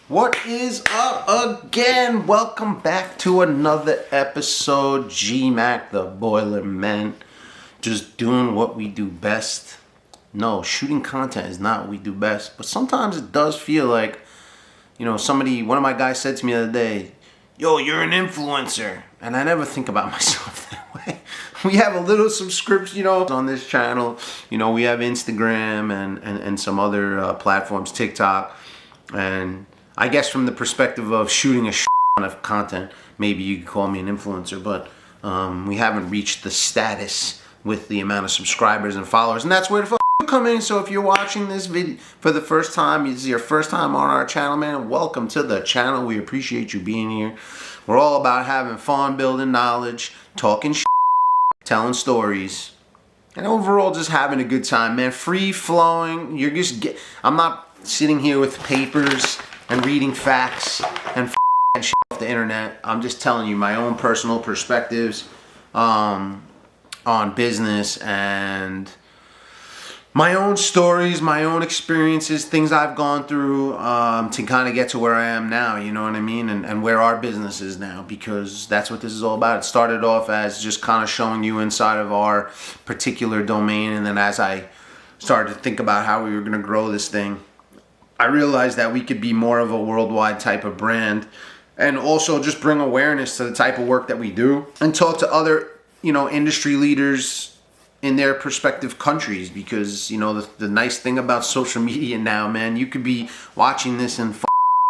What is up again? Welcome back to another episode. GMAK, the Boiler Man, just doing what we do best. No, shooting content is not what we do best, but sometimes it does feel like, one of my guys said to me the other day, yo, you're an influencer. And I never think about myself that way. We have a little subscription, on this channel. We have Instagram and some other platforms, TikTok. And I guess from the perspective of shooting a ton of content, maybe you could call me an influencer, but we haven't reached the status with the amount of subscribers and followers. And that's where the you come in. So if you're watching this video for the first time, this is your first time on our channel, man, welcome to the channel. We appreciate you being here. We're all about having fun, building knowledge, talking telling stories, and overall just having a good time, man. Free flowing. I'm not sitting here with papers and reading facts and shit off the internet. I'm just telling you my own personal perspectives on business and my own stories, my own experiences, things I've gone through to kind of get to where I am now, you know what I mean? And where our business is now, because that's what this is all about. It started off as just kind of showing you inside of our particular domain, and then as I started to think about how we were going to grow this thing, I realized that we could be more of a worldwide type of brand and also just bring awareness to the type of work that we do and talk to other, industry leaders in their respective countries, because the nice thing about social media now, man, you could be watching this in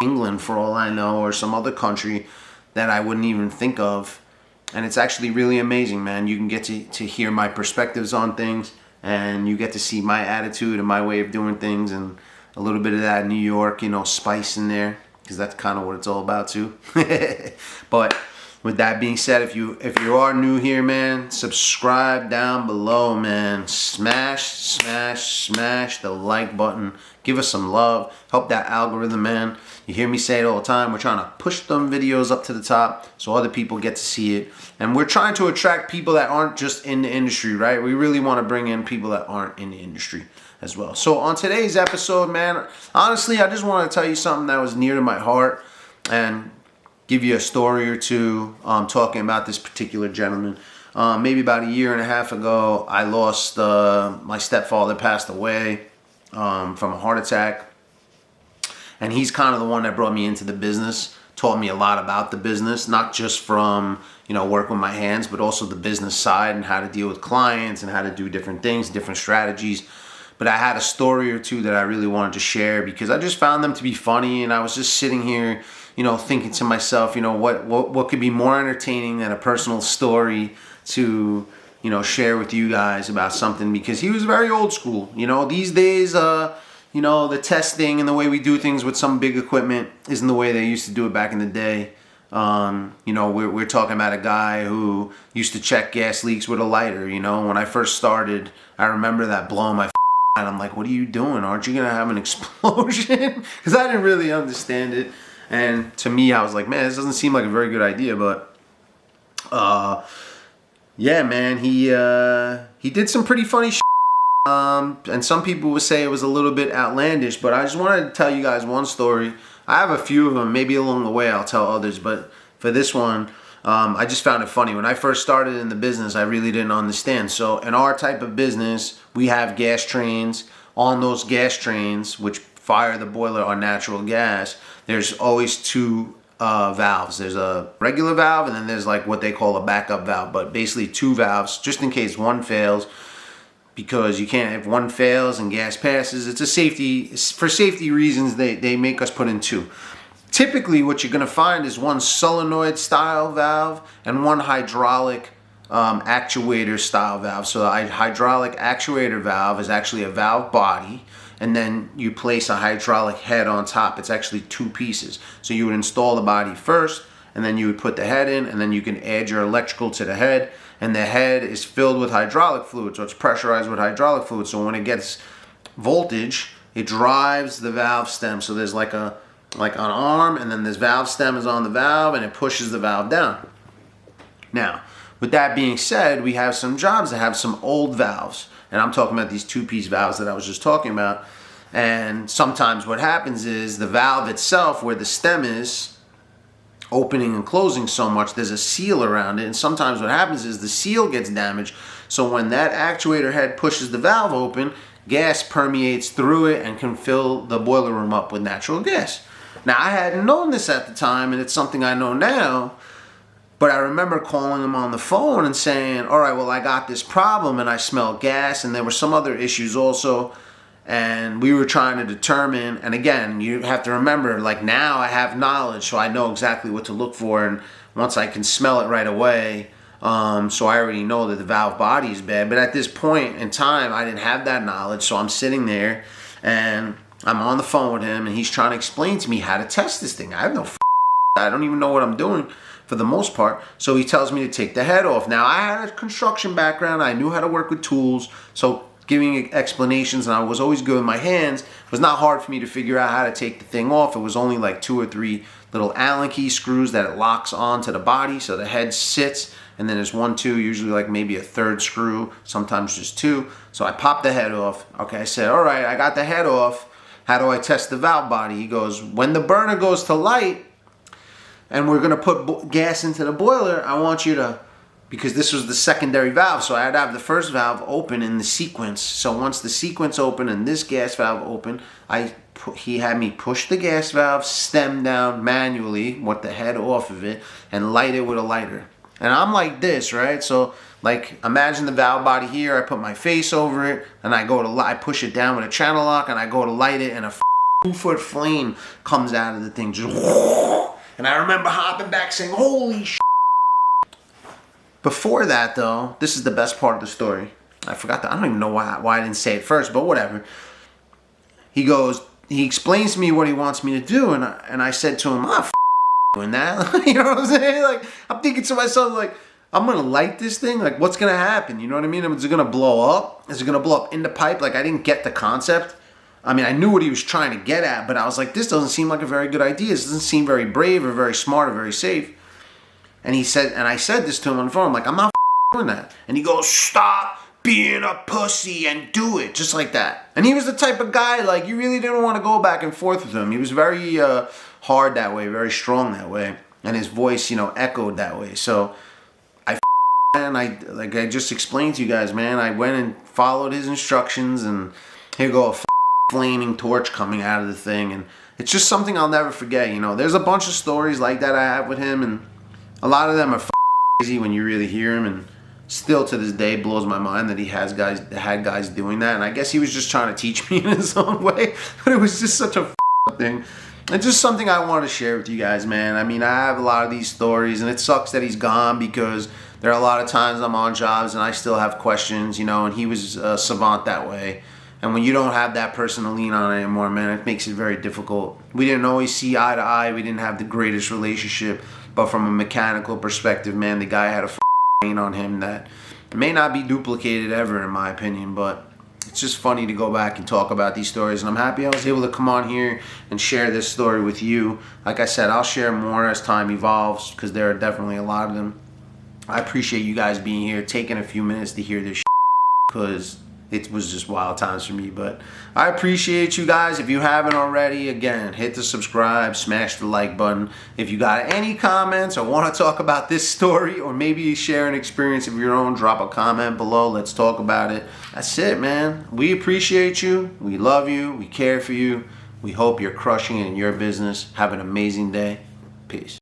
England for all I know, or some other country that I wouldn't even think of, and it's actually really amazing, man. You can get to hear my perspectives on things, and you get to see my attitude and my way of doing things, and a little bit of that New York, spice in there, because that's kind of what it's all about too. But with that being said, if you are new here, man, subscribe down below, man. Smash the like button. Give us some love. Help that algorithm, man. You hear me say it all the time. We're trying to push them videos up to the top so other people get to see it. And we're trying to attract people that aren't just in the industry, right? We really want to bring in people that aren't in the industry as well. So on today's episode, man, honestly, I just want to tell you something that was near to my heart and give you a story or two talking about this particular gentleman. Maybe about a year and a half ago, I lost, my stepfather passed away from a heart attack. And he's kind of the one that brought me into the business, taught me a lot about the business, not just from, work with my hands, but also the business side and how to deal with clients and how to do different things, different strategies. But I had a story or two that I really wanted to share because I just found them to be funny, and I was just sitting here, thinking to myself, what could be more entertaining than a personal story to, share with you guys about something, because he was very old school. These days, the testing and the way we do things with some big equipment isn't the way they used to do it back in the day. We're talking about a guy who used to check gas leaks with a lighter. When I first started, I remember that blowing my and I'm like, what are you doing? Aren't you gonna have an explosion? Because I didn't really understand it. And to me, I was like, man, this doesn't seem like a very good idea. But yeah, man, he did some pretty funny shit. And some people would say it was a little bit outlandish, but I just wanted to tell you guys one story. I have a few of them. Maybe along the way I'll tell others, but for this one, I just found it funny. When I first started in the business, I really didn't understand. So in our type of business, we have gas trains. On those gas trains, which fire the boiler on natural gas, there's always two valves. There's a regular valve, and then there's like what they call a backup valve, but basically two valves just in case one fails, because you can't, if one fails and gas passes, it's for safety reasons, they make us put in two. Typically what you're going to find is one solenoid style valve and one hydraulic actuator style valve. So a hydraulic actuator valve is actually a valve body, and then you place a hydraulic head on top. It's actually two pieces. So you would install the body first, and then you would put the head in, and then you can add your electrical to the head, and the head is filled with hydraulic fluid, so it's pressurized with hydraulic fluid. So when it gets voltage, it drives the valve stem. So there's like an arm, and then this valve stem is on the valve, and it pushes the valve down. Now, with that being said, we have some jobs that have some old valves, and I'm talking about these two-piece valves that I was just talking about. And sometimes what happens is the valve itself, where the stem is opening and closing so much, there's a seal around it, and sometimes what happens is the seal gets damaged. So when that actuator head pushes the valve open, gas permeates through it and can fill the boiler room up with natural gas. Now, I hadn't known this at the time, and it's something I know now, but I remember calling him on the phone and saying, all right, well, I got this problem and I smell gas, and there were some other issues also. And we were trying to determine, and again, you have to remember, like, now I have knowledge, so I know exactly what to look for, and once I can smell it right away, so I already know that the valve body is bad. But at this point in time, I didn't have that knowledge, so I'm sitting there, and I'm on the phone with him, and he's trying to explain to me how to test this thing. I have no I don't even know what I'm doing for the most part. So he tells me to take the head off. Now, I had a construction background. I knew how to work with tools, so giving explanations, and I was always good with my hands. It was not hard for me to figure out how to take the thing off. It was only like 2 or 3 little Allen key screws that it locks onto the body, so the head sits, and then there's 1, 2, usually like maybe a 3rd screw, sometimes just 2. So I popped the head off. Okay, I said, all right, I got the head off. How do I test the valve body? He goes, when the burner goes to light and we're gonna put gas into the boiler, I want you to, because this was the secondary valve, so I had to have the first valve open in the sequence. So once the sequence opened and this gas valve opened, he had me push the gas valve, stem down manually with the head off of it, and light it with a lighter. And I'm like this, right? So like, imagine the valve body here. I put my face over it, and I push it down with a channel lock, and I go to light it, and a 2-foot flame comes out of the thing, just. And I remember hopping back saying, "Holy shit!" Before that, though, this is the best part of the story. I forgot that. I don't even know why I didn't say it first, but whatever. He explains to me what he wants me to do, and I said to him, "I'm doing that." You know what I'm saying? Like, I'm thinking to myself, like, I'm gonna light this thing. Like, what's gonna happen? You know what I mean? Is it gonna blow up? Is it gonna blow up in the pipe? Like, I didn't get the concept. I mean, I knew what he was trying to get at, but I was like, this doesn't seem like a very good idea. This doesn't seem very brave or very smart or very safe. And I said this to him on the phone. I'm like, I'm not doing that. And he goes, stop being a pussy and do it. Just like that. And he was the type of guy, like, you really didn't want to go back and forth with him. He was very hard that way, very strong that way. And his voice, echoed that way. So I just explained to you guys, man, I went and followed his instructions, and here go a flaming torch coming out of the thing. And it's just something I'll never forget. There's a bunch of stories like that I have with him, and a lot of them are crazy when you really hear him, and still to this day blows my mind that he had guys doing that. And I guess he was just trying to teach me in his own way, but it was just such a thing. It's just something I want to share with you guys, man. I mean, I have a lot of these stories, and it sucks that he's gone, because there are a lot of times I'm on jobs and I still have questions, and he was a savant that way. And when you don't have that person to lean on anymore, man, it makes it very difficult. We didn't always see eye to eye. We didn't have the greatest relationship. But from a mechanical perspective, man, the guy had a brain on him that may not be duplicated ever, in my opinion. But it's just funny to go back and talk about these stories. And I'm happy I was able to come on here and share this story with you. Like I said, I'll share more as time evolves, because there are definitely a lot of them. I appreciate you guys being here, taking a few minutes to hear this, because it was just wild times for me. But I appreciate you guys. If you haven't already, again, hit the subscribe, smash the like button. If you got any comments or want to talk about this story, or maybe share an experience of your own, drop a comment below. Let's talk about it. That's it, man. We appreciate you. We love you. We care for you. We hope you're crushing it in your business. Have an amazing day. Peace.